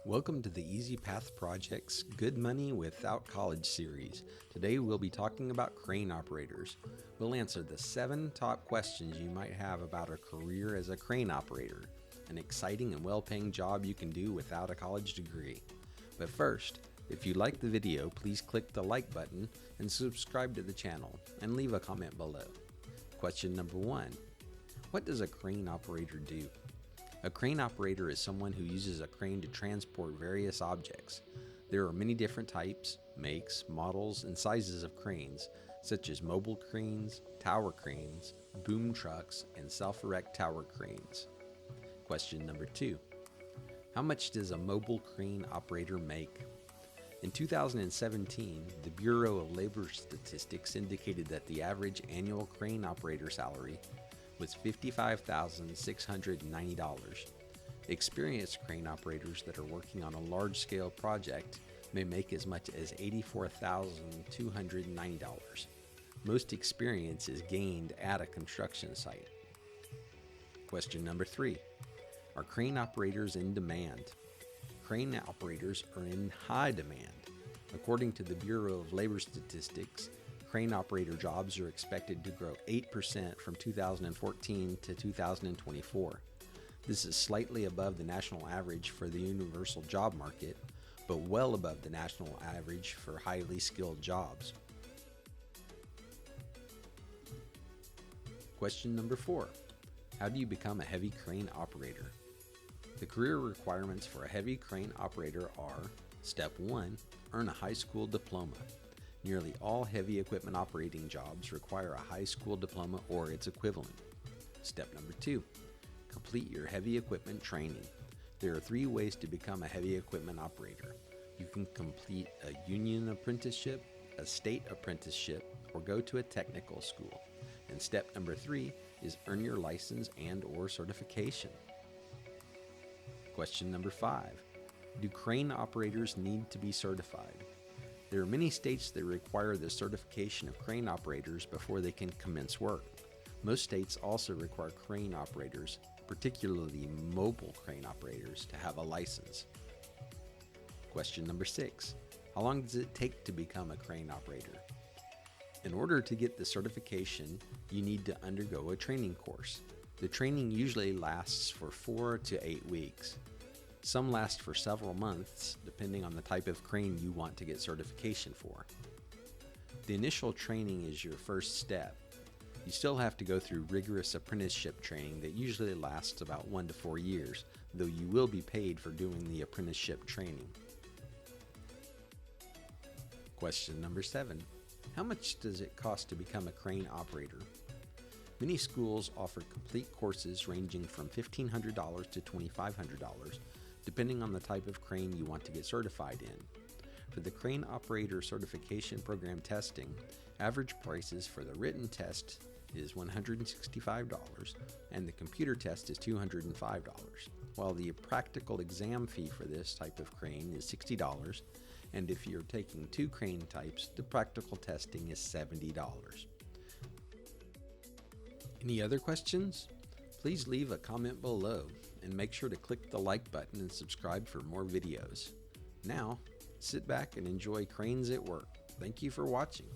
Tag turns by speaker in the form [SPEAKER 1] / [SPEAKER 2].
[SPEAKER 1] Welcome to the Easy Path Project's Good Money Without College series. Today we'll be talking about crane operators. We'll answer the 7 top questions you might have about a career as a crane operator, an exciting and well-paying job you can do without a college degree. But first, if you like the video, please click the like button and subscribe to the channel and leave a comment below. Question number 1. What does a crane operator do? A crane operator is someone who uses a crane to transport various objects. There are many different types, makes, models, and sizes of cranes, such as mobile cranes, tower cranes, boom trucks, and self-erect tower cranes. Question number 2. How much does a mobile crane operator make? In 2017, the Bureau of Labor Statistics indicated that the average annual crane operator salary was $55,690. Experienced crane operators that are working on a large-scale project may make as much as $84,290. Most experience is gained at a construction site. Question number 3. Are crane operators in demand? Crane operators are in high demand. According to the Bureau of Labor Statistics, crane operator jobs are expected to grow 8% from 2014 to 2024. This is slightly above the national average for the universal job market, but well above the national average for highly skilled jobs. Question number 4. How do you become a heavy crane operator? The career requirements for a heavy crane operator are: Step 1. Earn a high school diploma. Nearly all heavy equipment operating jobs require a high school diploma or its equivalent. Step number 2. Complete your heavy equipment training. There are 3 ways to become a heavy equipment operator. You can complete a union apprenticeship, a state apprenticeship, or go to a technical school. And step number 3 is earn your license and/or certification. Question number 5. Do crane operators need to be certified? There are many states that require the certification of crane operators before they can commence work. Most states also require crane operators, particularly mobile crane operators, to have a license. Question number 6. How long does it take to become a crane operator? In order to get the certification, you need to undergo a training course. The training usually lasts for 4 to 8 weeks. Some last for several months, depending on the type of crane you want to get certification for. The initial training is your first step. You still have to go through rigorous apprenticeship training that usually lasts about 1 to 4 years, though you will be paid for doing the apprenticeship training. Question number 7. How much does it cost to become a crane operator? Many schools offer complete courses ranging from $1,500 to $2,500, depending on the type of crane you want to get certified in. For the crane operator certification program testing, average prices for the written test is $165 and the computer test is $205, while the practical exam fee for this type of crane is $60, and if you're taking 2 crane types, the practical testing is $70. Any other questions? Please leave a comment below and make sure to click the like button and subscribe for more videos. Now, sit back and enjoy cranes at work. Thank you for watching.